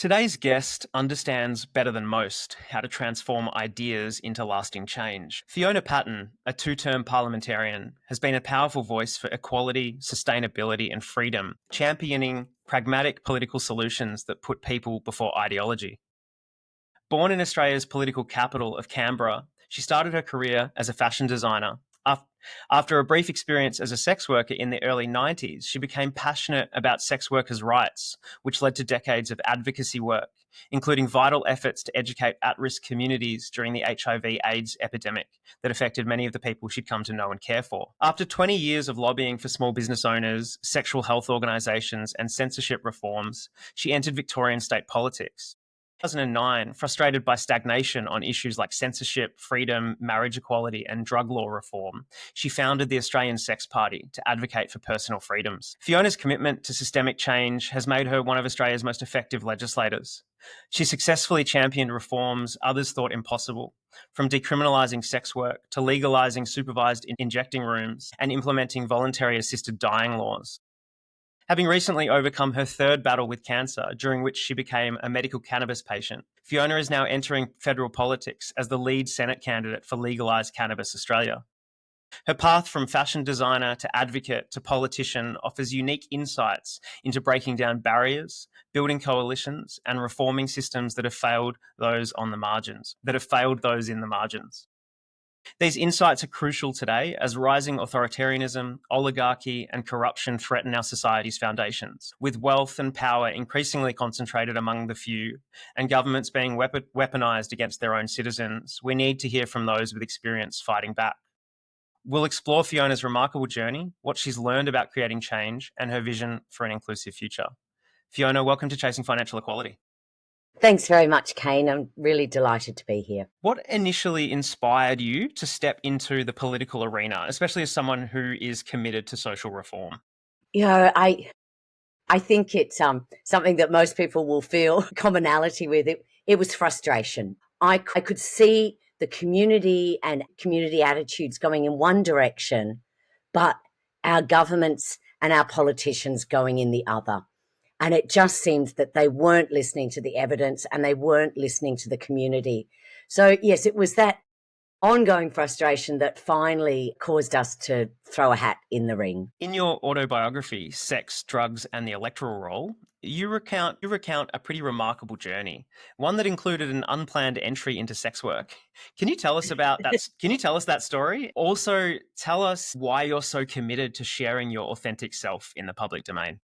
Today's guest understands better than most how to transform ideas into lasting change. Fiona Patten, a two-term parliamentarian, has been a powerful voice for equality, sustainability and freedom, championing pragmatic political solutions that put people before ideology. Born in Australia's political capital of Canberra, she started her career as a fashion designer. After a brief experience as a sex worker in the early 90s, she became passionate about sex workers' rights, which led to decades of advocacy work, including vital efforts to educate at-risk communities during the HIV/AIDS epidemic that affected many of the people she'd come to know and care for. After 20 years of lobbying for small business owners, sexual health organisations and censorship reforms, she entered Victorian state politics. 2009, frustrated by stagnation on issues like censorship, freedom, marriage equality, and drug law reform, she founded the Australian Sex Party to advocate for personal freedoms. Fiona's commitment to systemic change has made her one of Australia's most effective legislators. She successfully championed reforms others thought impossible, from decriminalising sex work to legalising supervised injecting rooms and implementing voluntary assisted dying laws. Having recently overcome her third battle with cancer, during which she became a medical cannabis patient, Fiona is now entering federal politics as the lead Senate candidate for Legalise Cannabis Australia. Her path from fashion designer to advocate to politician offers unique insights into breaking down barriers, building coalitions, and reforming systems that have failed those in the margins. These insights are crucial today as rising authoritarianism, oligarchy, and corruption threaten our society's foundations, with wealth and power increasingly concentrated among the few, and governments being weaponized against their own citizens. We need to hear from those with experience fighting back. We'll explore Fiona's remarkable journey, what she's learned about creating change, and her vision for an inclusive future. Fiona, welcome to Chasing Financial Equality. Thanks very much, Kane. I'm really delighted to be here. What initially inspired you to step into the political arena, especially as someone who is committed to social reform? You know, I think it's something that most people will feel commonality with. It was frustration. I could see the community and community attitudes going in one direction, but our governments and our politicians going in the other. And it just seemed that they weren't listening to the evidence and they weren't listening to the community. So, yes, it was that ongoing frustration that finally caused us to throw a hat in the ring. In your autobiography, Sex, Drugs and the Electoral Roll, you recount a pretty remarkable journey, one that included an unplanned entry into sex work. Can you tell us about that? Can you tell us that story? Also, tell us why you're so committed to sharing your authentic self in the public domain.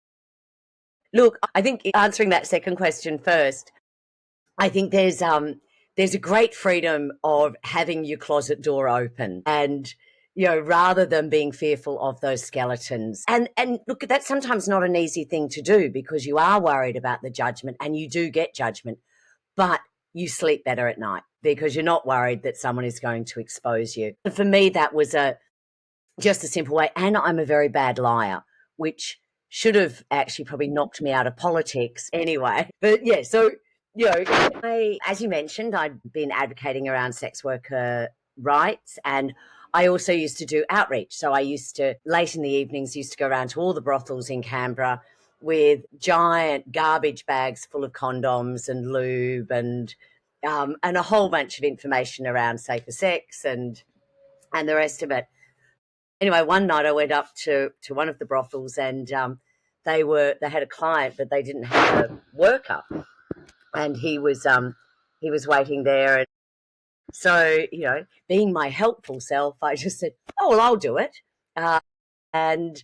Look, I think answering that second question first, I think there's a great freedom of having your closet door open and, you know, rather than being fearful of those skeletons. And look, that's sometimes not an easy thing to do because you are worried about the judgment and you do get judgment, but you sleep better at night because you're not worried that someone is going to expose you. And for me, that was just a simple way. And I'm a very bad liar, which should have actually probably knocked me out of politics anyway. But yeah, so, you know, as you mentioned, I'd been advocating around sex worker rights and I also used to do outreach. So I used to, late in the evenings, used to go around to all the brothels in Canberra with giant garbage bags full of condoms and lube and a whole bunch of information around safer sex and the rest of it. Anyway, one night I went up to one of the brothels and they had a client, but they didn't have a worker, and he was waiting there. And so, you know, being my helpful self, I just said, "Oh well, I'll do it," and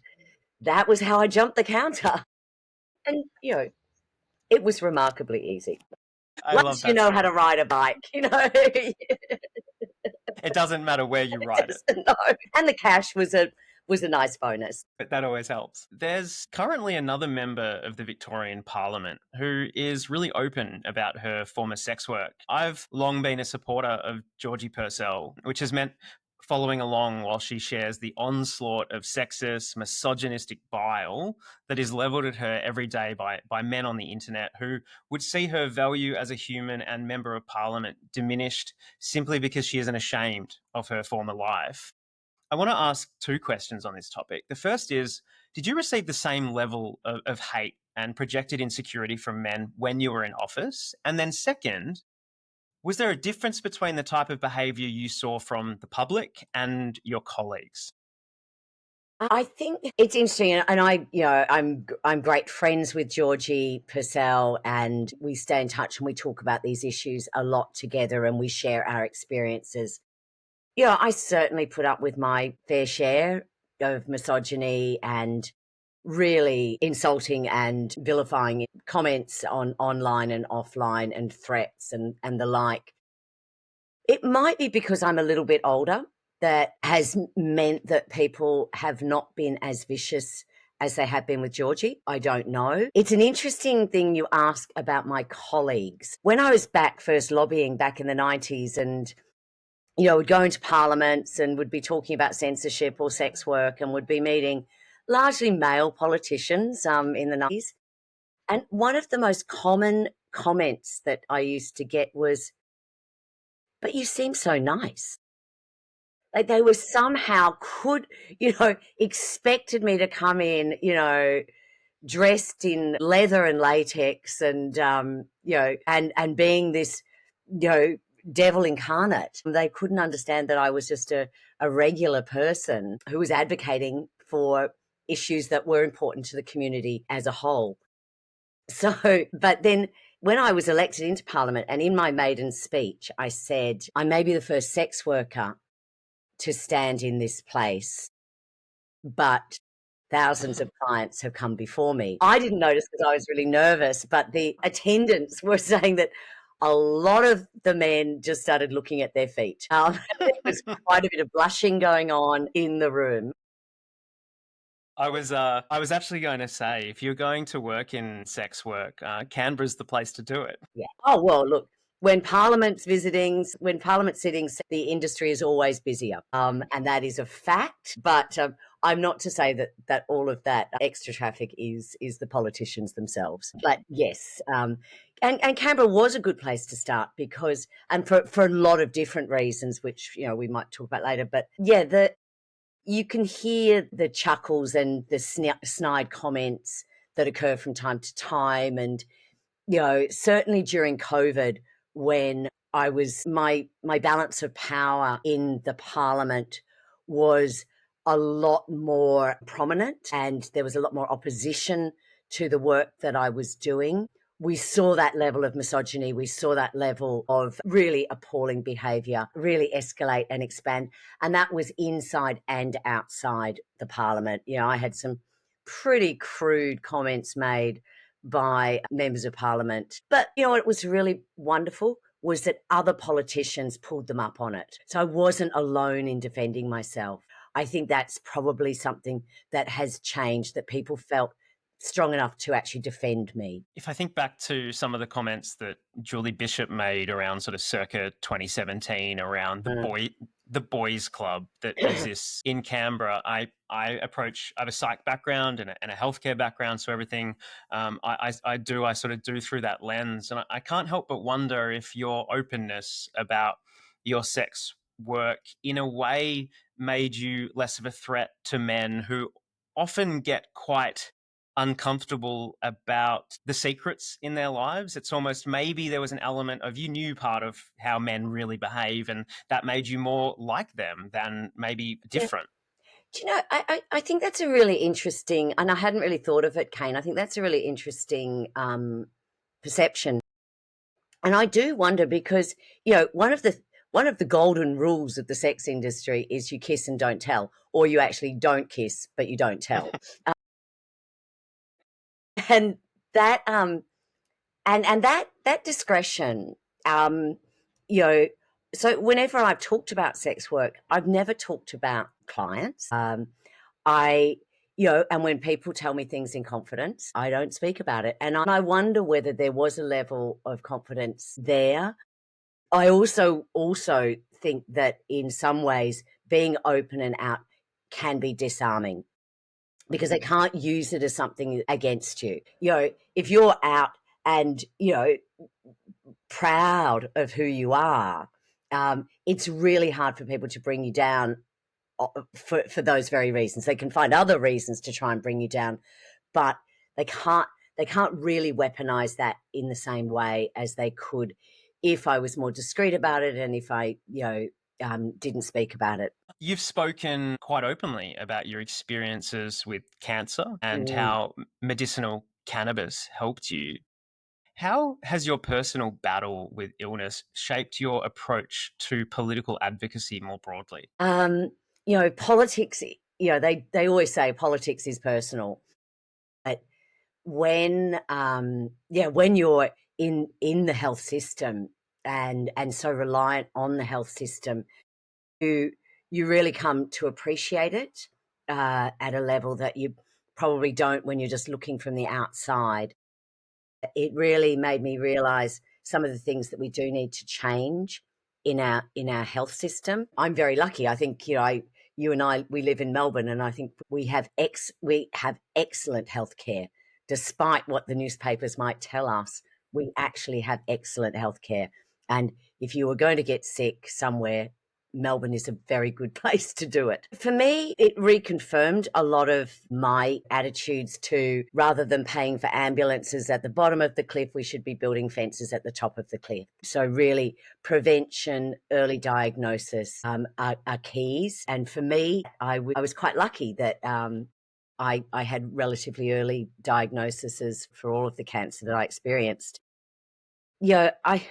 that was how I jumped the counter. And you know, it was remarkably easy. Once you know how to ride a bike, you know. It doesn't matter where you ride it. No. And the cash was a nice bonus. But that always helps. There's currently another member of the Victorian Parliament who is really open about her former sex work. I've long been a supporter of Georgie Purcell, which has meant following along while she shares the onslaught of sexist, misogynistic bile that is levelled at her every day by men on the internet who would see her value as a human and member of Parliament diminished simply because she isn't ashamed of her former life. I want to ask two questions on this topic. The first is, did you receive the same level of hate and projected insecurity from men when you were in office? And then second, was there a difference between the type of behaviour you saw from the public and your colleagues? I think it's interesting, and I'm great friends with Georgie Purcell, and we stay in touch and we talk about these issues a lot together, and we share our experiences. I certainly put up with my fair share of misogyny and really insulting and vilifying comments on online and offline and threats and the like. It might be because I'm a little bit older that has meant that people have not been as vicious as they have been with Georgie. I don't know. It's an interesting thing you ask about my colleagues. When I was back first lobbying back in the 90s and would go into parliaments and would be talking about censorship or sex work and would be meeting largely male politicians in the 90s. And one of the most common comments that I used to get was, "But you seem so nice." Like they were somehow expected me to come in, dressed in leather and latex and, and being this, devil incarnate. They couldn't understand that I was just a regular person who was advocating for issues that were important to the community as a whole. So, but then when I was elected into Parliament and in my maiden speech, I said, I may be the first sex worker to stand in this place, but thousands of clients have come before me. I didn't notice because I was really nervous, but the attendants were saying that a lot of the men just started looking at their feet. There was quite a bit of blushing going on in the room. I was actually going to say, if you're going to work in sex work, Canberra's the place to do it. Yeah. Oh, well, look, when Parliament sittings, the industry is always busier. And that is a fact. But I'm not to say that all of that extra traffic is the politicians themselves. But yes, and Canberra was a good place to start because, and for a lot of different reasons, which, we might talk about later. But yeah, you can hear the chuckles and the snide comments that occur from time to time. And, certainly during COVID, when I was, my balance of power in the Parliament was a lot more prominent and there was a lot more opposition to the work that I was doing. We saw that level of misogyny. We saw that level of really appalling behaviour really escalate and expand. And that was inside and outside the Parliament. I had some pretty crude comments made by members of Parliament. But, what was really wonderful was that other politicians pulled them up on it. So I wasn't alone in defending myself. I think that's probably something that has changed, that people felt strong enough to actually defend me. If I think back to some of the comments that Julie Bishop made around sort of circa 2017 around the boys club that exists in Canberra, I have a psych background and a healthcare background, so everything I sort of do through that lens, and I can't help but wonder if your openness about your sex work in a way made you less of a threat to men who often get quite uncomfortable about the secrets in their lives. It's almost maybe there was an element of you knew part of how men really behave and that made you more like them than maybe different. Do you know, I think that's a really interesting, and I hadn't really thought of it, Kane. I think that's a really interesting perception. And I do wonder because, one of the golden rules of the sex industry is you kiss and don't tell, or you actually don't kiss, but you don't tell. And that that discretion, so whenever I've talked about sex work, I've never talked about clients. I and when people tell me things in confidence, I don't speak about it. And I wonder whether there was a level of confidence there. I also think that in some ways being open and out can be disarming, because they can't use it as something against you. If you're out and, proud of who you are, it's really hard for people to bring you down for those very reasons. They can find other reasons to try and bring you down, but they can't they can't really weaponize that in the same way as they could if I was more discreet about it and if I, didn't speak about it. You've spoken quite openly about your experiences with cancer and how medicinal cannabis helped you. How has your personal battle with illness shaped your approach to political advocacy more broadly? Politics, they always say politics is personal. But when you're in the health system and so reliant on the health system, you really come to appreciate it at a level that you probably don't when you're just looking from the outside. It really made me realise some of the things that we do need to change in our health system. I'm very lucky. I think you and I, we live in Melbourne, and I think we have excellent healthcare, despite what the newspapers might tell us. We actually have excellent healthcare, and if you were going to get sick somewhere, Melbourne is a very good place to do it. For me, it reconfirmed a lot of my attitudes to, rather than paying for ambulances at the bottom of the cliff, we should be building fences at the top of the cliff. So really, prevention, early diagnosis are keys. And for me, I was quite lucky that I had relatively early diagnoses for all of the cancer that I experienced. I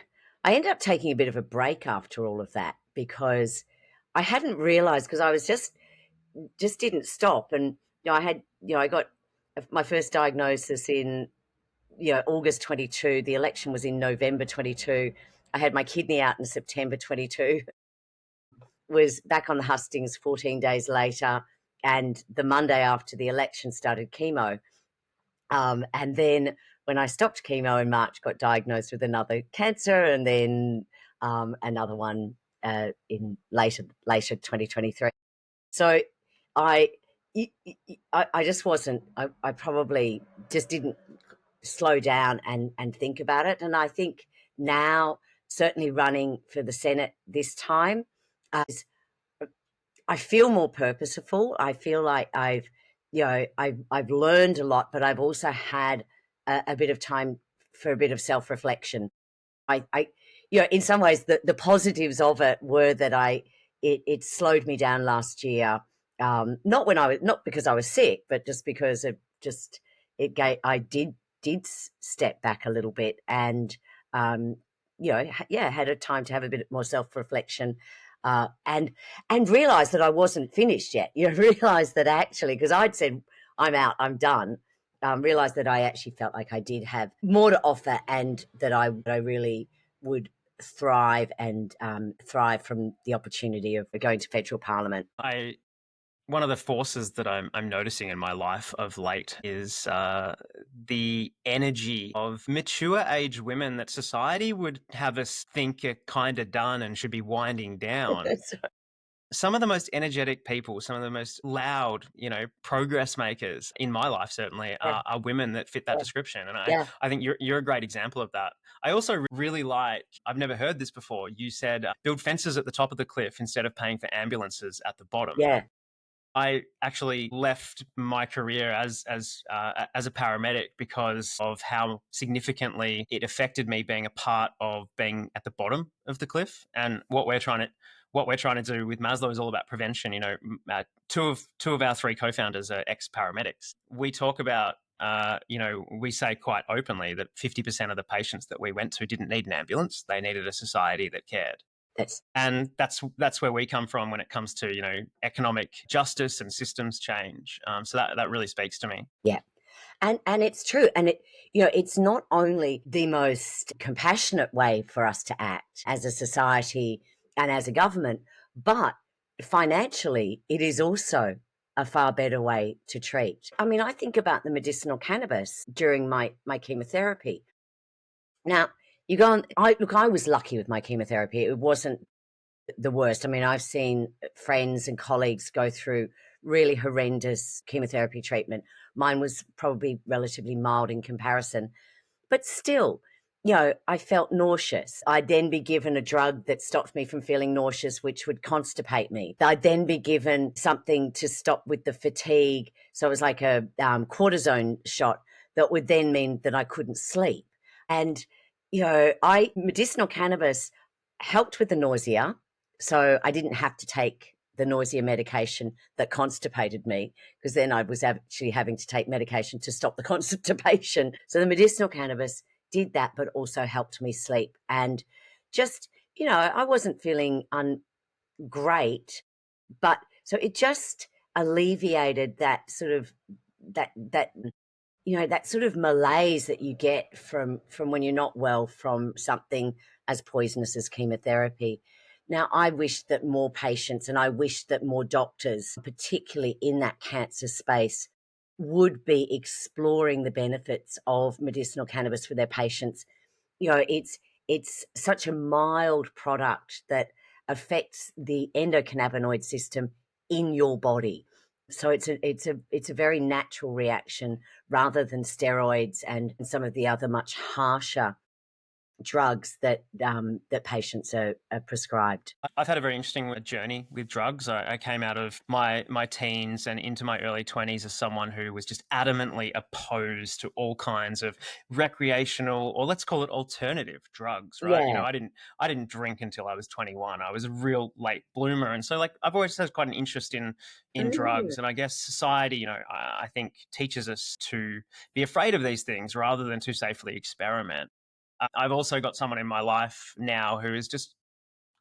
ended up taking a bit of a break after all of that because I hadn't realised, because I was just didn't stop. And I got my first diagnosis in August 22. The election was in November 22. I had my kidney out in September 22. Was back on the hustings 14 days later, and the Monday after the election started chemo. And then when I stopped chemo in March, got diagnosed with another cancer, and then another one in later 2023. So I just wasn't. I probably just didn't slow down and think about it. And I think now, certainly running for the Senate this time, I feel more purposeful. I feel like I've learned a lot, but I've also had a bit of time for a bit of self-reflection. I in some ways, the positives of it were that it slowed me down last year. Not because I was sick, but just because I did step back a little bit and had a time to have a bit more self-reflection. And realised that I wasn't finished yet. Realised that actually, because I'd said, I'm out, I'm done, realised that I actually felt like I did have more to offer, and that I really would thrive from the opportunity of going to federal parliament. One of the forces that I'm noticing in my life of late is the energy of mature age women that society would have us think are kind of done and should be winding down. Some of the most energetic people, some of the most loud, progress makers in my life certainly are women that fit that description. And I think you're a great example of that. I also really I've never heard this before. You said build fences at the top of the cliff instead of paying for ambulances at the bottom. Yeah. I actually left my career as a paramedic because of how significantly it affected me being a part of being at the bottom of the cliff. And what we're trying to do with Maslow is all about prevention. Two of our three co-founders are ex-paramedics. We talk about we say quite openly that 50% of the patients that we went to didn't need an ambulance; they needed a society that cared. And that's where we come from when it comes to economic justice and systems change. So that really speaks to me. Yeah, and it's true, and it's not only the most compassionate way for us to act as a society and as a government, but financially, it is also a far better way to treat. I mean, I think about the medicinal cannabis during my chemotherapy. Now, you go on. I was lucky with my chemotherapy. It wasn't the worst. I mean, I've seen friends and colleagues go through really horrendous chemotherapy treatment. Mine was probably relatively mild in comparison, but still, I felt nauseous. I'd then be given a drug that stopped me from feeling nauseous, which would constipate me. I'd then be given something to stop with the fatigue. So it was like a cortisone shot that would then mean that I couldn't sleep. And, medicinal cannabis helped with the nausea. So I didn't have to take the nausea medication that constipated me, because then I was actually having to take medication to stop the constipation. So the medicinal cannabis did that, but also helped me sleep. And just, I wasn't feeling great, but so it just alleviated that sort of that sort of malaise that you get from when you're not well from something as poisonous as chemotherapy. Now, I wish that more patients and I wish that more doctors, particularly in that cancer space, would be exploring the benefits of medicinal cannabis for their patients. It's such a mild product that affects the endocannabinoid system in your body. So it's a very natural reaction rather than steroids and some of the other much harsher drugs that patients are prescribed. I've had a very interesting journey with drugs. I came out of my teens and into my early 20s as someone who was just adamantly opposed to all kinds of recreational, or let's call it alternative drugs, right? Yeah. I didn't drink until I was 21. I was a real late bloomer. And so I've always had quite an interest in drugs. And I guess society, I think teaches us to be afraid of these things rather than to safely experiment. I've also got someone in my life now who is just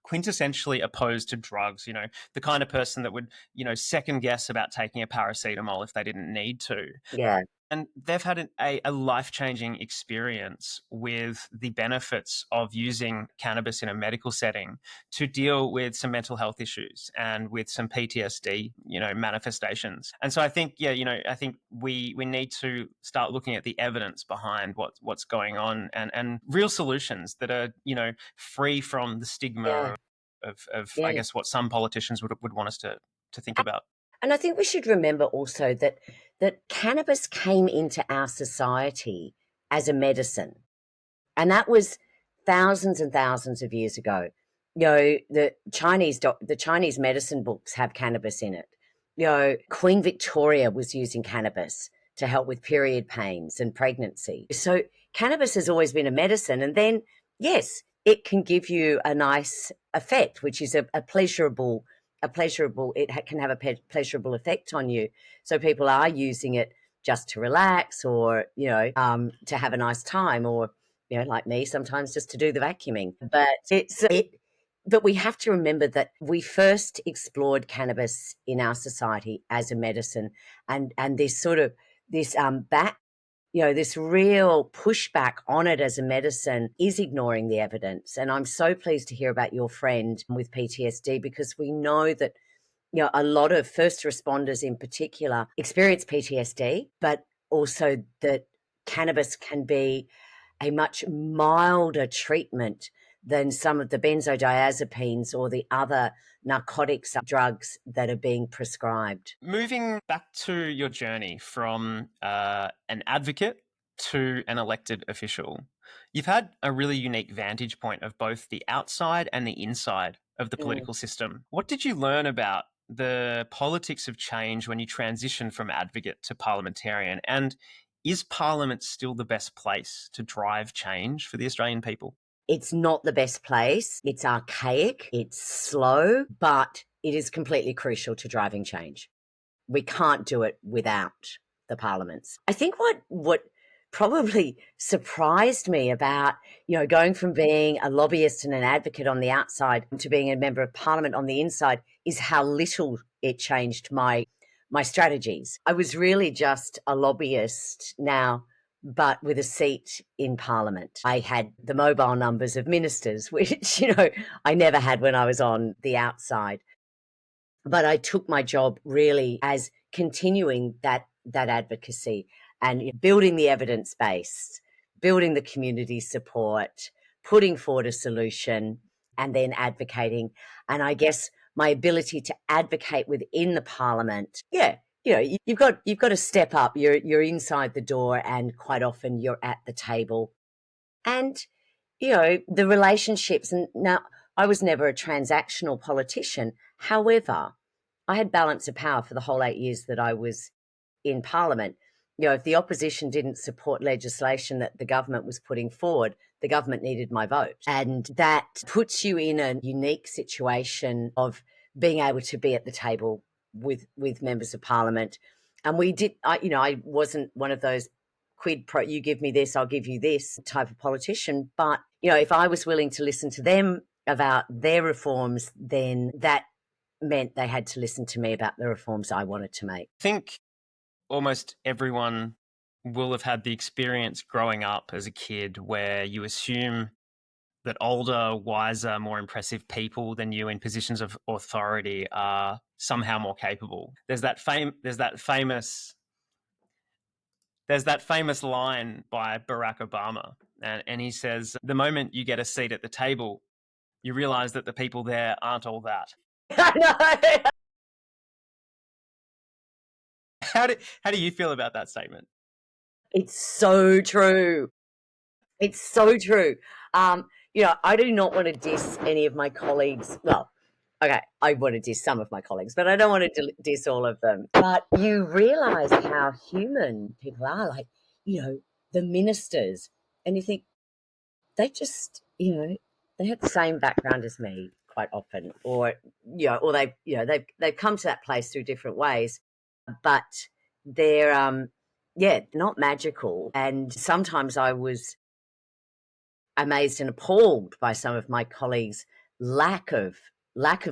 quintessentially opposed to drugs, the kind of person that would, second guess about taking a paracetamol if they didn't need to. Yeah. And they've had a life-changing experience with the benefits of using cannabis in a medical setting to deal with some mental health issues and with some PTSD, manifestations. And so I think, I think we need to start looking at the evidence behind what's going on and real solutions that are, free from the stigma of I guess, what some politicians would want us to think about. And I think we should remember also that cannabis came into our society as a medicine, and that was thousands and thousands of years ago. The Chinese medicine books have cannabis in it. Queen Victoria was using cannabis to help with period pains and pregnancy. So cannabis has always been a medicine, and then yes, it can give you a nice effect, which is a pleasurable. It can have a pleasurable effect on you. So people are using it just to relax, or to have a nice time, or like me, sometimes just to do the vacuuming. But we have to remember that we first explored cannabis in our society as a medicine, and this sort of this this real pushback on it as a medicine is ignoring the evidence. And I'm so pleased to hear about your friend with PTSD, because we know that a lot of first responders in particular experience PTSD, but also that cannabis can be a much milder treatment than some of the benzodiazepines or the other narcotics drugs that are being prescribed. Moving back to your journey from an advocate to an elected official, you've had a really unique vantage point of both the outside and the inside of the political system. What did you learn about the politics of change when you transitioned from advocate to parliamentarian? And is Parliament still the best place to drive change for the Australian people? It's not the best place. It's archaic, it's slow, but it is completely crucial to driving change. We can't do it without the parliaments. I think what probably surprised me about, going from being a lobbyist and an advocate on the outside to being a member of parliament on the inside is how little it changed my strategies. I was really just a lobbyist now, but with a seat in parliament. I had the mobile numbers of ministers, which, I never had when I was on the outside. But I took my job really as continuing that advocacy and building the evidence base, building the community support, putting forward a solution, and then advocating. And I guess my ability to advocate within the parliament, you've got to step up. You're inside the door, and quite often you're at the table. And the relationships. And now, I was never a transactional politician. However, I had balance of power for the whole 8 years that I was in parliament. if the opposition didn't support legislation that the government was putting forward, the government needed my vote. And that puts you in a unique situation of being able to be at the table with members of parliament. And we did, I wasn't one of those quid pro, you give me this, I'll give you this type of politician. But, if I was willing to listen to them about their reforms, then that meant they had to listen to me about the reforms I wanted to make. I think almost everyone will have had the experience growing up as a kid where you assume that older, wiser, more impressive people than you in positions of authority are somehow more capable. There's that famous line by Barack Obama, and he says, "The moment you get a seat at the table, you realize that the people there aren't all that." I know. How do you feel about that statement? It's so true. It's so true. I do not want to diss any of my colleagues. Well, okay, I want to diss some of my colleagues, but I don't want to diss all of them. But you realise how human people are, like, the ministers, and you think they just, they have the same background as me quite often, or or they've come to that place through different ways, but they're not magical. And sometimes I was amazed and appalled by some of my colleagues' lack of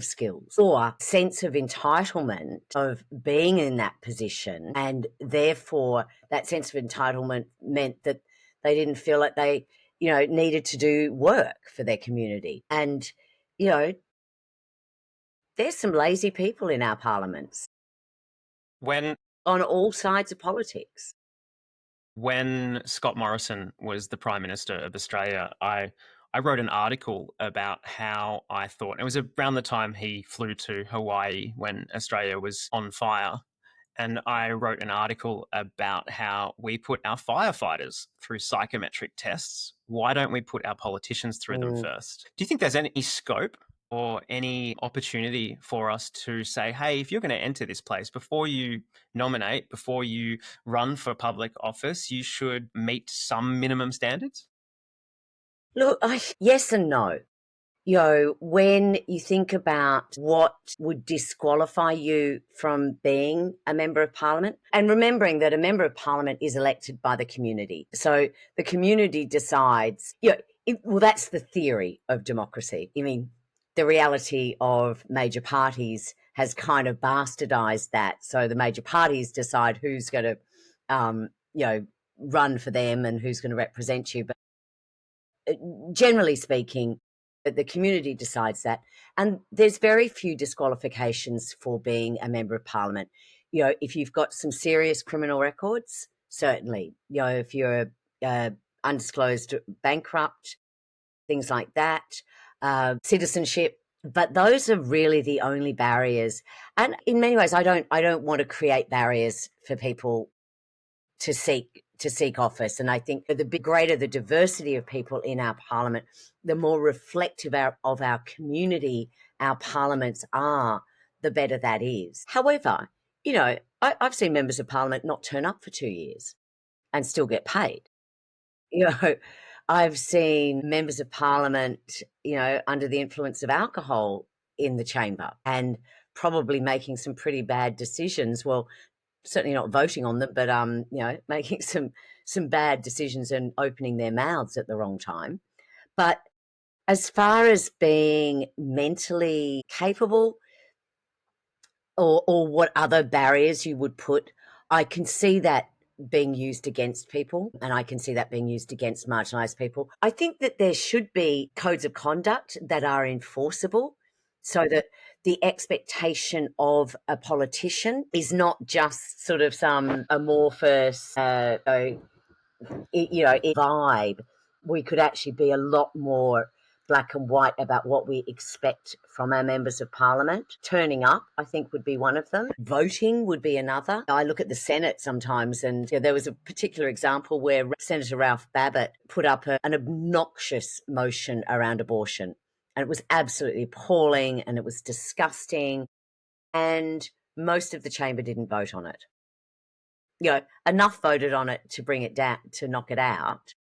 skills or sense of entitlement of being in that position, and therefore that sense of entitlement meant that they didn't feel like they needed to do work for their community. And there's some lazy people in our parliaments When on all sides of politics. When Scott Morrison was the Prime Minister of Australia, I wrote an article about how I thought, it was around the time he flew to Hawaii when Australia was on fire. And I wrote an article about how we put our firefighters through psychometric tests. Why don't we put our politicians through them first? Do you think there's any scope or any opportunity for us to say, hey, if you're going to enter this place, before you nominate, before you run for public office, you should meet some minimum standards? Look, yes and no. When you think about what would disqualify you from being a member of parliament, and remembering that a member of parliament is elected by the community. So the community decides, well, that's the theory of democracy. I mean, the reality of major parties has kind of bastardized that. So the major parties decide who's going to, run for them and who's going to represent you. But generally speaking, the community decides that. And there's very few disqualifications for being a member of parliament. If you've got some serious criminal records, certainly. If you're undisclosed bankrupt, things like that, citizenship. But those are really the only barriers. And in many ways, I don't want to create barriers for people to seek office. And I think the greater the diversity of people in our parliament, the more reflective of our community our parliaments are, the better that is. However, I've seen members of parliament not turn up for 2 years and still get paid. I've seen members of parliament, under the influence of alcohol in the chamber and probably making some pretty bad decisions. Well, certainly not voting on them, but making some bad decisions and opening their mouths at the wrong time. But as far as being mentally capable, or what other barriers you would put, I can see that being used against people, and I can see that being used against marginalised people. I think that there should be codes of conduct that are enforceable, so that the expectation of a politician is not just sort of some amorphous, vibe. We could actually be a lot more black and white about what we expect from our members of parliament. Turning up, I think, would be one of them. Voting would be another. I look at the Senate sometimes, and there was a particular example where Senator Ralph Babbitt put up an obnoxious motion around abortion. And it was absolutely appalling and it was disgusting. And most of the chamber didn't vote on it. enough voted on it to bring it down, to knock it out.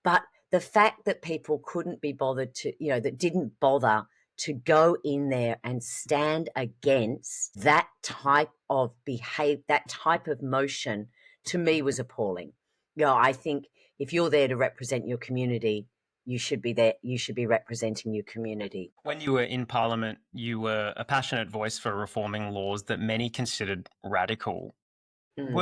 But the fact that people couldn't be bothered to, that didn't bother to go in there and stand against that type of behavior, that type of motion, to me was appalling. I think if you're there to represent your community, you should be there. You should be representing your community. When you were in Parliament, you were a passionate voice for reforming laws that many considered radical. Mm.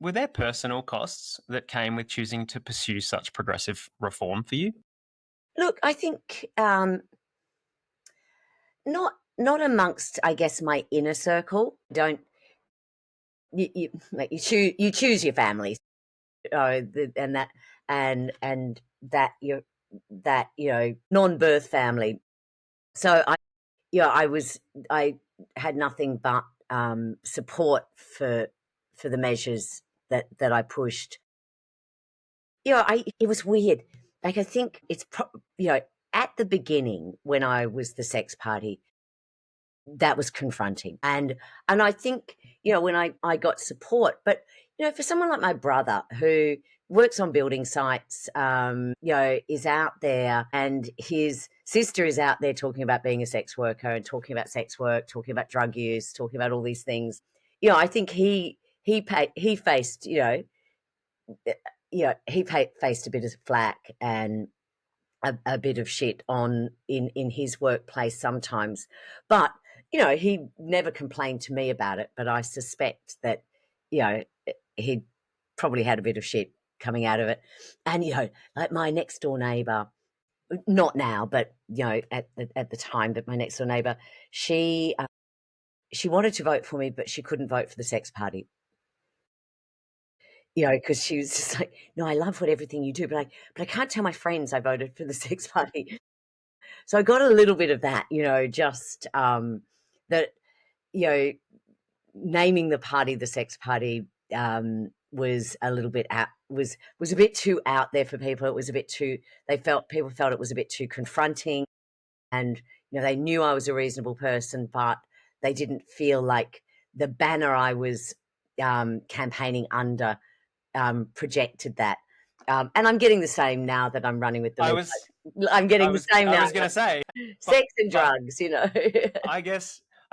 Were there personal costs that came with choosing to pursue such progressive reform for you? Look, I think not amongst, I guess, my inner circle. Don't you choose your family, and that non-birth family. So I had nothing but support for the measures that I pushed. It was weird. Like, I think it's at the beginning when I was the sex party, that was confronting. And I think, when I got support, but, for someone like my brother who works on building sites, is out there, and his sister is out there talking about being a sex worker and talking about sex work, talking about drug use, talking about all these things. I think he faced, faced a bit of flack and a bit of shit in his workplace sometimes, but he never complained to me about it. But I suspect that he probably had a bit of shit coming out of it. And like my next door neighbour, not now, but at the time, but my next door neighbour, she wanted to vote for me, but she couldn't vote for the sex party. Because she was just like, no, I love everything you do, but I can't tell my friends I voted for the sex party. So I got a little bit of that, just that, naming the party the sex party was a little bit was a bit too out there for people. It was a bit too, people felt it was a bit too confronting, and they knew I was a reasonable person, but they didn't feel like the banner I was campaigning under projected that. And I'm getting the same now that I'm running with the I'm getting the same now. I was going to say, sex and drugs,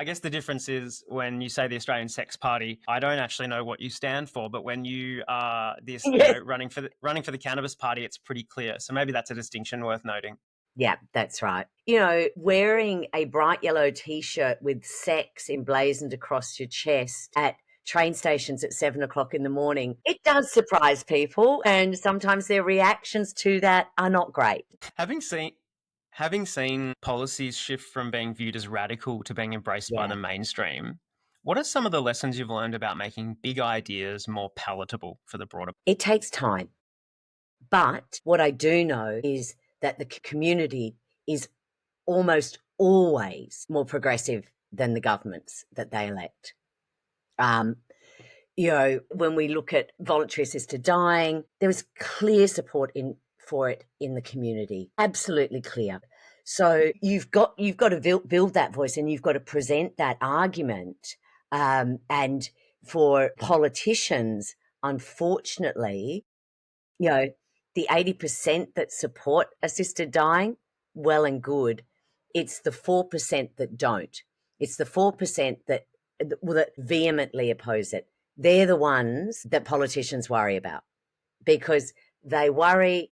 I guess the difference is when you say the Australian Sex Party, I don't actually know what you stand for, but when you are this, running for the Cannabis Party, it's pretty clear. So maybe that's a distinction worth noting. Yeah, that's right. Wearing a bright yellow T-shirt with sex emblazoned across your chest at train stations at 7:00 in the morning, it does surprise people, and sometimes their reactions to that are not great. Having seen policies shift from being viewed as radical to being embraced by the mainstream, what are some of the lessons you've learned about making big ideas more palatable for the broader? It takes time. But what I do know is that the community is almost always more progressive than the governments that they elect. When we look at voluntary assisted dying, there was clear support for it in the community, absolutely clear. So you've got to build that voice, and you've got to present that argument. And for politicians, unfortunately, the 80% that support assisted dying, well and good. It's the 4% that don't. It's the 4% that vehemently oppose it. They're the ones that politicians worry about, because they worry.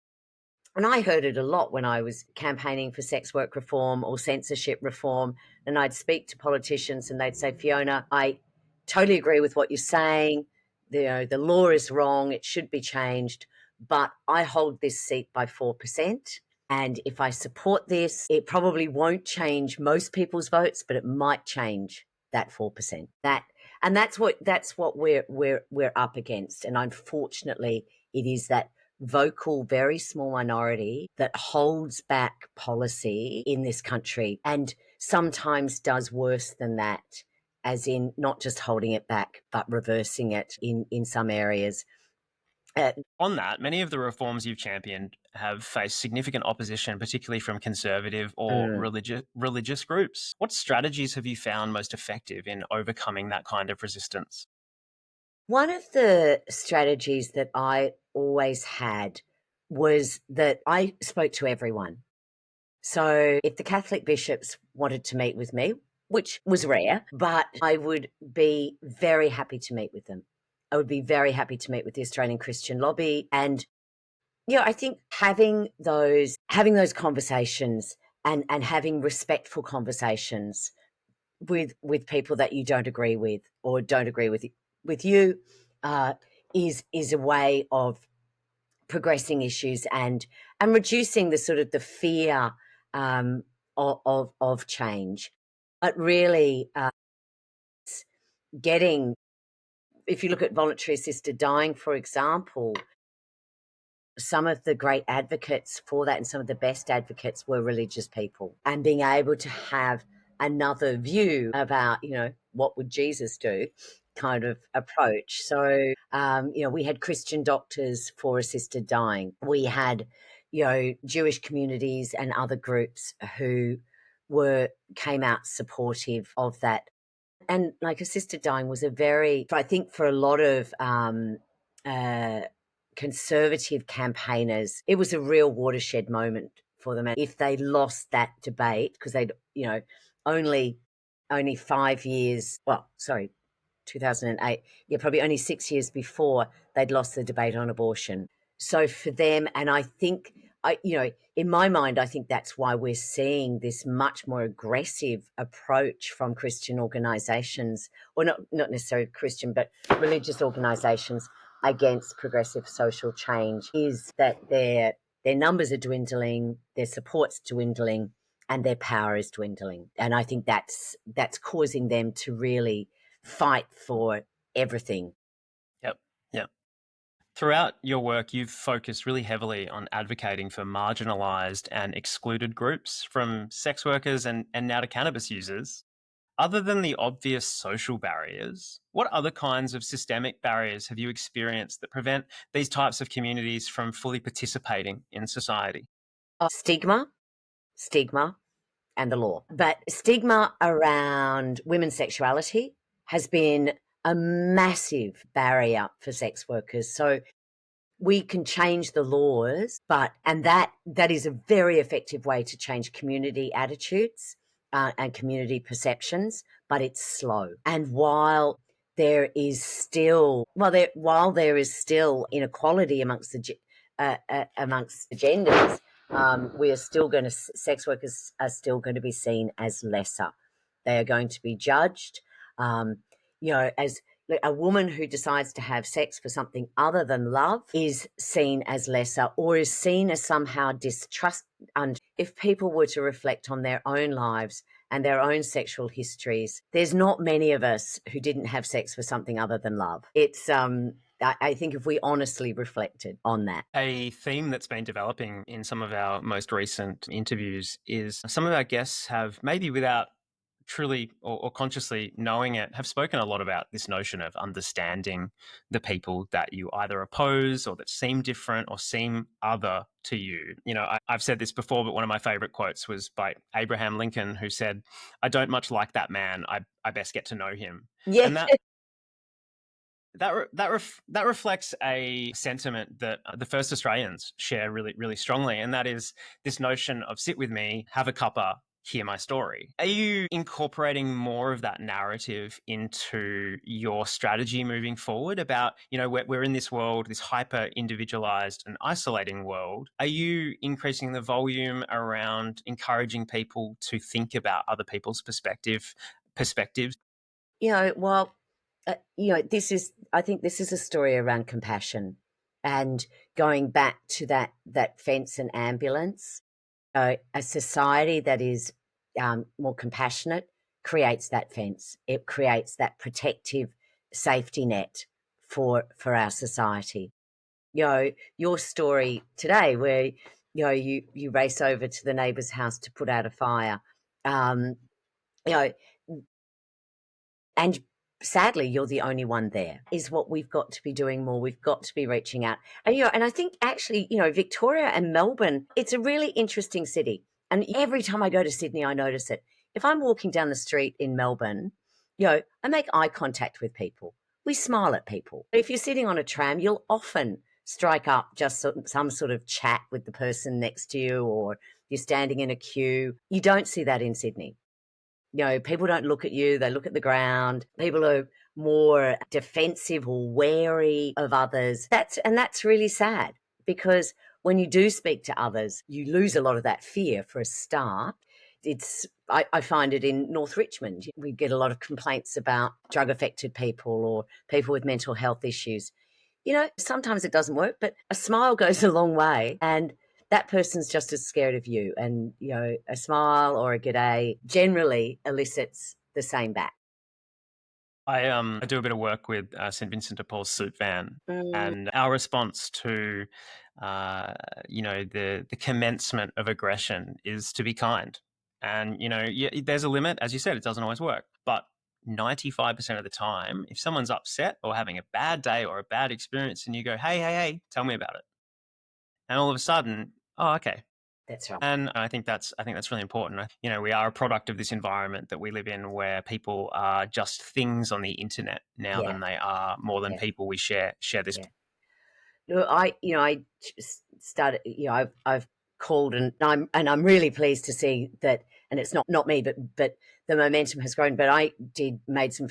And I heard it a lot when I was campaigning for sex work reform or censorship reform, and I'd speak to politicians and they'd say, Fiona, I totally agree with what you're saying. The law is wrong. It should be changed. But I hold this seat by 4%. And if I support this, it probably won't change most people's votes, but it might change that 4%. That's what we're up against. And unfortunately, it is that vocal, very small minority that holds back policy in this country, and sometimes does worse than that, as in not just holding it back, but reversing it in some areas. On that, many of the reforms you've championed have faced significant opposition, particularly from conservative or religious groups. What strategies have you found most effective in overcoming that kind of resistance? One of the strategies that I always had was that I spoke to everyone. So if the Catholic bishops wanted to meet with me, which was rare, but I would be very happy to meet with them. I would be very happy to meet with the Australian Christian Lobby. And I think having those conversations and having respectful conversations with people that you don't agree with or don't agree with you uh, is a way of progressing issues and reducing the sort of the fear um, of change. But really, getting if you look at voluntary assisted dying, for example, some of the great advocates for that and some of the best advocates were religious people, and being able to have another view about what would Jesus do kind of approach. So we had Christian doctors for assisted dying. We had Jewish communities and other groups who came out supportive of that. And like assisted dying was I think for a lot of uh, conservative campaigners, it was a real watershed moment for them. And if they lost that debate, because they'd, only 5 years, 2008, probably only 6 years before, they'd lost the debate on abortion. So for them, and I think, in my mind, I think that's why we're seeing this much more aggressive approach from Christian organisations, or not necessarily Christian, but religious organisations against progressive social change, is that their numbers are dwindling, their support's dwindling, and their power is dwindling. And I think that's causing them to really fight for everything. Yep. Yep. Throughout your work, you've focused really heavily on advocating for marginalised and excluded groups, from sex workers and now to cannabis users. Other than the obvious social barriers, what other kinds of systemic barriers have you experienced that prevent these types of communities from fully participating in society? Stigma, and the law. But stigma around women's sexuality has been a massive barrier for sex workers. So we can change the laws, and that is a very effective way to change community attitudes and community perceptions, but it's slow. And while there is still inequality amongst the genders, we are still going to sex workers are still going to be seen as lesser. They are going to be judged, as a woman who decides to have sex for something other than love is seen as lesser, or is seen as somehow distrust. And if people were to reflect on their own lives and their own sexual histories, there's not many of us who didn't have sex for something other than love. It's I think if we honestly reflected on that. A theme that's been developing in some of our most recent interviews is some of our guests have, maybe without truly or consciously knowing it, have spoken a lot about this notion of understanding the people that you either oppose or that seem different or seem other to you. I've said this before, but one of my favorite quotes was by Abraham Lincoln, who said, "I don't much like that man. I best get to know him." Yeah. And that reflects a sentiment that the first Australians share really, really strongly, and that is this notion of sit with me, have a cuppa, hear my story. Are you incorporating more of that narrative into your strategy moving forward about, we're in this world, this hyper individualized and isolating world? Are you increasing the volume around encouraging people to think about other people's perspectives? Well, I think this is a story around compassion, and going back to that fence and ambulance. A society that is more compassionate creates that fence. It creates that protective safety net for our society. Your story today, where you race over to the neighbour's house to put out a fire, um, you know, and sadly you're the only one there, is what we've got to be doing more. We've got to be reaching out. And I think actually, Victoria and Melbourne, it's a really interesting city. And every time I go to Sydney, I notice it. If I'm walking down the street in Melbourne, I make eye contact with people. I we smile at people. If you're sitting on a tram, you'll often strike up just some sort of chat with the person next to you, or you're standing in a queue. You don't see that in Sydney. You know, people don't look at you, they look at the ground. People are more defensive or wary of others. That's really sad, because when you do speak to others, you lose a lot of that fear for a start. I find it in North Richmond. We get a lot of complaints about drug affected people or people with mental health issues. You know, sometimes it doesn't work, but a smile goes a long way, and that person's just as scared of you. And, you know, a smile or a g'day generally elicits the same back. I do a bit of work with St Vincent de Paul's soup van, and our response to the commencement of aggression is to be kind. And there's a limit, as you said, it doesn't always work, but 95% of the time, if someone's upset or having a bad day or a bad experience, and you go, hey, tell me about it, and all of a sudden, oh, okay. That's right. And I think that's really important. You know, we are a product of this environment that we live in, where people are just things on the internet now than they are more than people we share this. Look, I started. I've called, and I'm really pleased to see that. And it's not me, but the momentum has grown. But I made some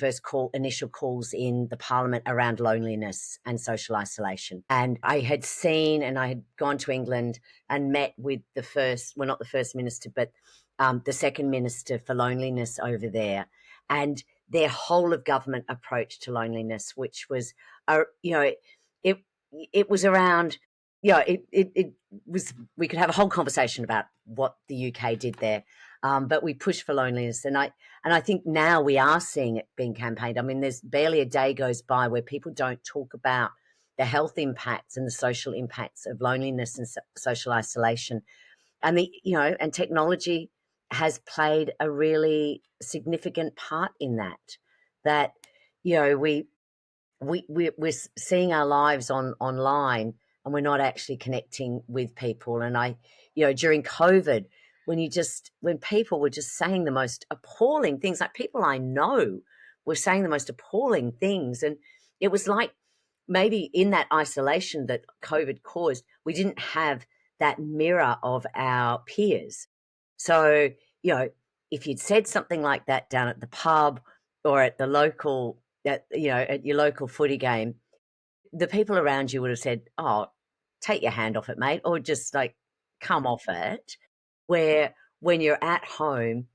initial calls in the Parliament around loneliness and social isolation. And I had seen, and I had gone to England and met with not the first minister, but the second minister for loneliness over there, and their whole of government approach to loneliness, which was, it was around, it was, we could have a whole conversation about what the UK did there, but we pushed for loneliness. And I think now we are seeing it being campaigned. I mean, there's barely a day goes by where people don't talk about the health impacts and the social impacts of loneliness and social isolation. And and technology has played a really significant part in that, we're seeing our lives online, and we're not actually connecting with people. And during COVID, when people were just saying the most appalling things, like people I know were saying the most appalling things. And it was like, maybe in that isolation that COVID caused, we didn't have that mirror of our peers. So, if you'd said something like that down at the pub or at the local, at your local footy game, the people around you would have said, "Oh, take your hand off it, mate," or just like, "Come off it." Where when you're at home,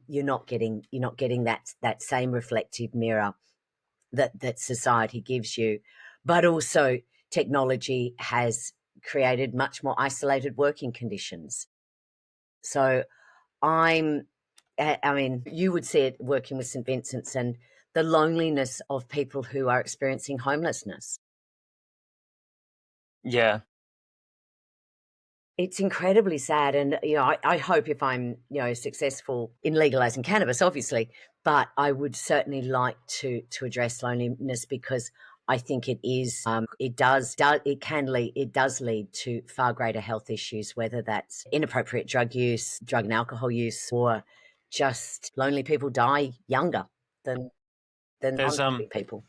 you're not getting that same reflective mirror that society gives you. But also, technology has created much more isolated working conditions. So I mean, you would see it working with St Vincent's and the loneliness of people who are experiencing homelessness. Yeah. It's incredibly sad. And, I hope, if I'm, successful in legalising cannabis, obviously, but I would certainly like to address loneliness, because I think it does lead to far greater health issues, whether that's inappropriate drug use, drug and alcohol use, or just lonely people die younger than non-loving people.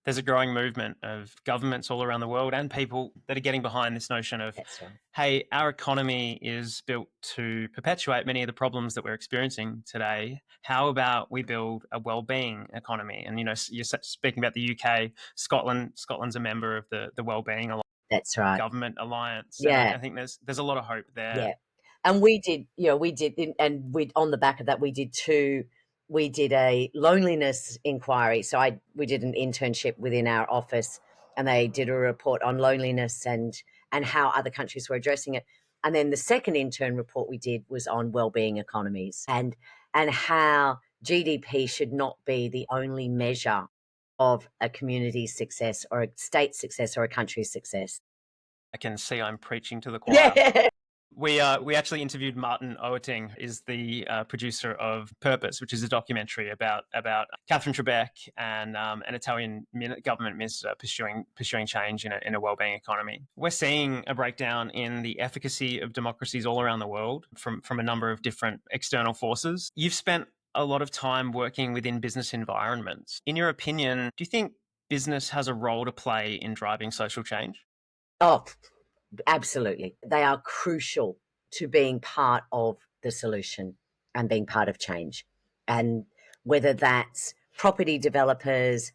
There's a growing movement of governments all around the world and people that are getting behind this notion of, hey, our economy is built to perpetuate many of the problems that we're experiencing today. How about we build a well-being economy? And, you're speaking about the UK, Scotland's a member of the Wellbeing Alliance. That's right. Government Alliance. Yeah. I think there's a lot of hope there. Yeah. And we did, on the back of that, we did a loneliness inquiry. So we did an internship within our office, and they did a report on loneliness and how other countries were addressing it. And then the second intern report we did was on wellbeing economies and how GDP should not be the only measure of a community's success or a state's success or a country's success. I can see I'm preaching to the choir. Yeah. We actually interviewed Martin Oeting, is the producer of Purpose, which is a documentary about Catherine Trebek and an Italian government minister pursuing change in a wellbeing economy. We're seeing a breakdown in the efficacy of democracies all around the world from a number of different external forces. You've spent a lot of time working within business environments. In your opinion, do you think business has a role to play in driving social change? Oh, absolutely. They are crucial to being part of the solution and being part of change. And whether that's property developers,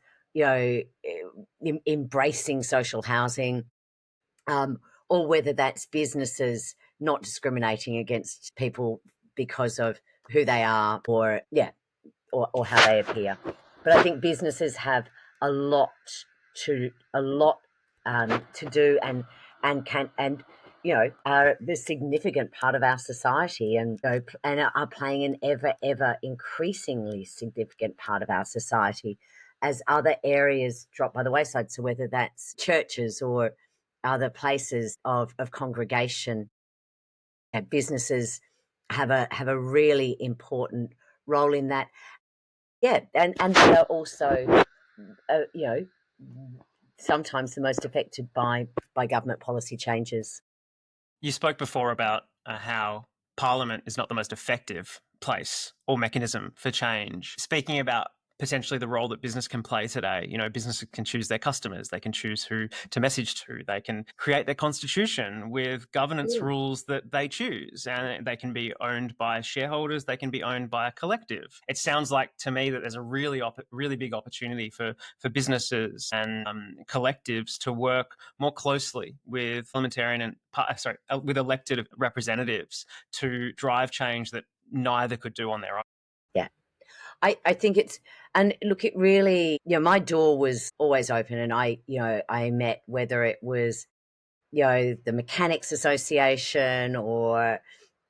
embracing social housing, or whether that's businesses not discriminating against people because of who they are or how they appear. But I think businesses have a lot to do and are the significant part of our society and are playing an ever increasingly significant part of our society as other areas drop by the wayside. So whether that's churches or other places of congregation, businesses have a really important role in that. Yeah, and they are also, you know, sometimes the most affected by government policy changes. You spoke before about how Parliament is not the most effective place or mechanism for change. Speaking about potentially the role that business can play today, businesses can choose their customers, they can choose who to message to, they can create their constitution with governance rules that they choose, and they can be owned by shareholders, they can be owned by a collective. It sounds like to me that there's a really big opportunity for businesses and collectives to work more closely with parliamentarian with elected representatives to drive change that neither could do on their own. Yeah. I think and look, it really, my door was always open, and I met, whether it was, the Mechanics Association or,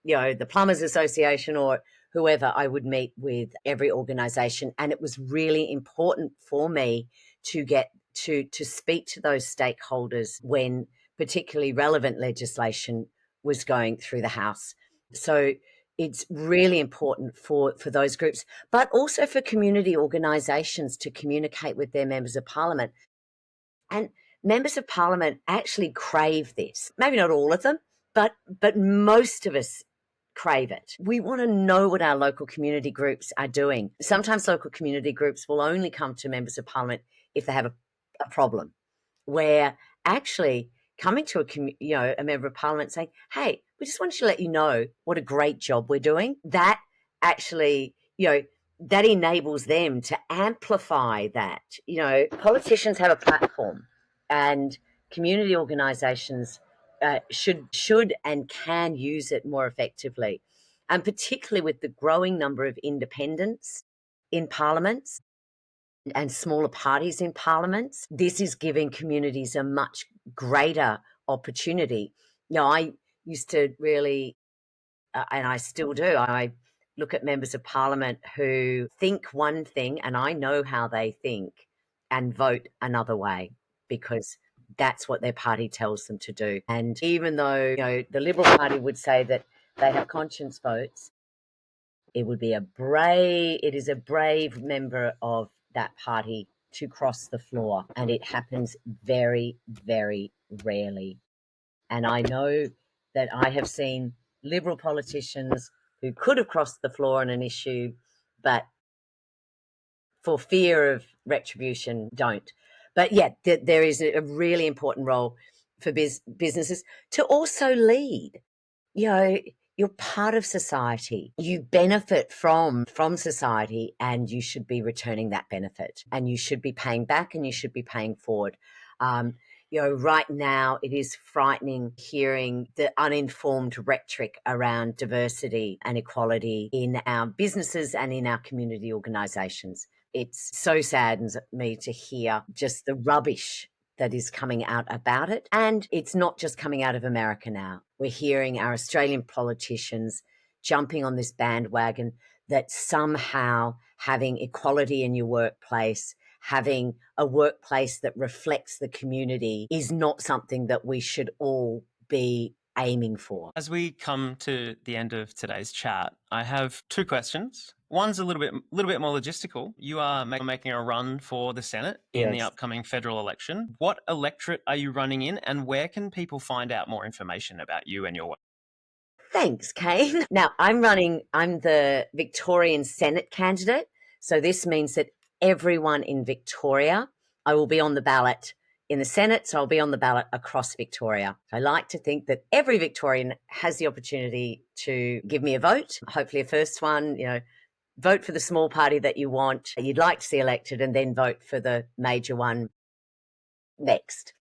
the Plumbers Association or whoever, I would meet with every organisation. And it was really important for me to get to speak to those stakeholders when particularly relevant legislation was going through the House. So it's really important for those groups, but also for community organisations to communicate with their members of parliament. And members of parliament actually crave this. Maybe not all of them, but most of us crave it. We want to know what our local community groups are doing. Sometimes local community groups will only come to members of parliament if they have a problem, where actually coming to a member of parliament saying, hey, we just wanted to let you know what a great job we're doing, that actually, that enables them to amplify that. Politicians have a platform, and community organisations should and can use it more effectively, and particularly with the growing number of independents in parliaments and smaller parties in parliaments. This is giving communities a much greater opportunity. I used to really, and I still do, I look at members of parliament who think one thing, and I know how they think, and vote another way because that's what their party tells them to do. And even though, the Liberal Party would say that they have conscience votes, it is a brave member of that party to cross the floor, and it happens very, very rarely. And I know that I have seen Liberal politicians who could have crossed the floor on an issue, but for fear of retribution, don't. But yeah, there is a really important role for businesses to also lead. You're part of society. You benefit from society, and you should be returning that benefit, and you should be paying back, and you should be paying forward. Right now it is frightening hearing the uninformed rhetoric around diversity and equality in our businesses and in our community organisations. It so saddens me to hear just the rubbish that is coming out about it. And it's not just coming out of America now. We're hearing our Australian politicians jumping on this bandwagon that somehow having equality in your workplace, having a workplace that reflects the community, is not something that we should all be aiming for. As we come to the end of today's chat, I have two questions. One's a little bit more logistical. You are making a run for the Senate in the upcoming federal election. What electorate are you running in, and where can people find out more information about you and your work? Thanks, Kane. Now, I'm the Victorian Senate candidate. So this means that everyone in Victoria I will be on the ballot in the Senate, so I'll be on the ballot across Victoria. I like to think that every Victorian has the opportunity to give me a vote, hopefully a first one, vote for the small party that you'd like to see elected, and then vote for the major one next.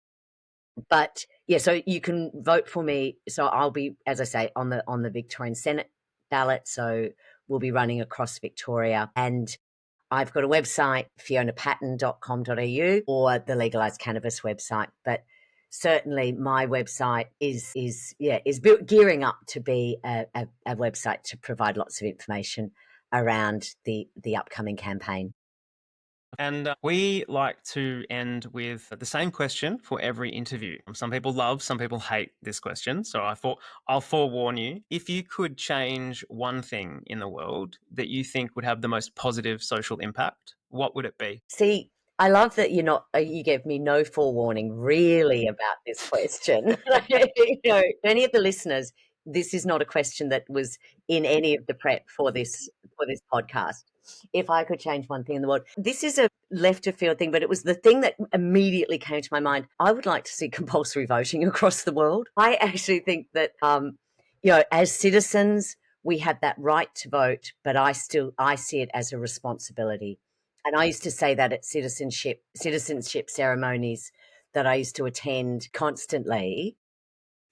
But yeah, so you can vote for me. So I'll be, as I say, on the Victorian Senate ballot. So we'll be running across Victoria, and I've got a website, fionapatten.com.au, or the Legalise Cannabis website. But certainly my website is gearing up to be a website to provide lots of information around the upcoming campaign. And we like to end with the same question for every interview. Some people love, some people hate this question. So I thought I'll forewarn you. If you could change one thing in the world that you think would have the most positive social impact, what would it be? See, I love that you gave me no forewarning really about this question. Any of the listeners, this is not a question that was in any of the prep for this podcast. If I could change one thing in the world, this is a left of field thing, but it was the thing that immediately came to my mind. I would like to see compulsory voting across the world. I actually think that, as citizens, we have that right to vote, but I see it as a responsibility. And I used to say that at citizenship ceremonies that I used to attend constantly,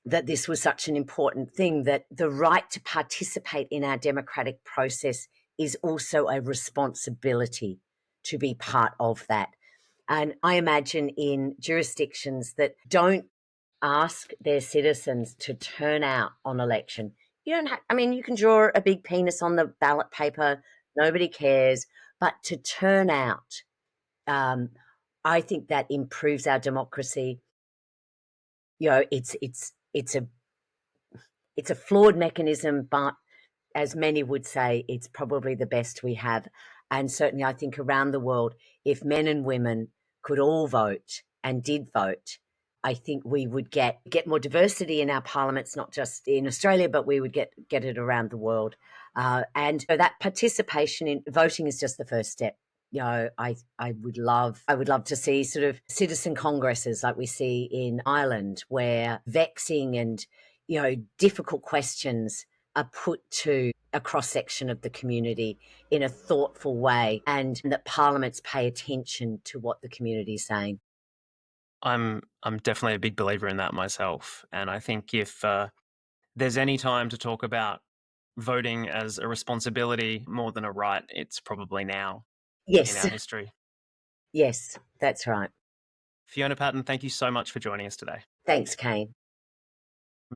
that this was such an important thing, that the right to participate in our democratic process is also a responsibility to be part of that. And I imagine in jurisdictions that don't ask their citizens to turn out on election, you can draw a big penis on the ballot paper, nobody cares, but to turn out, I think that improves our democracy. It's a flawed mechanism, but as many would say, it's probably the best we have. And certainly, I think around the world, if men and women could all vote and did vote, I think we would get more diversity in our parliaments, not just in Australia, but we would get it around the world. And so that participation in voting is just the first step. I would love to see sort of citizen congresses like we see in Ireland, where vexing and difficult questions are put to a cross section of the community in a thoughtful way, and that parliaments pay attention to what the community is saying. I'm definitely a big believer in that myself. And I think if there's any time to talk about voting as a responsibility more than a right, it's probably now in Yes, our history. yes, that's right. Fiona Patten, thank you so much for joining us today. Thanks, Kane.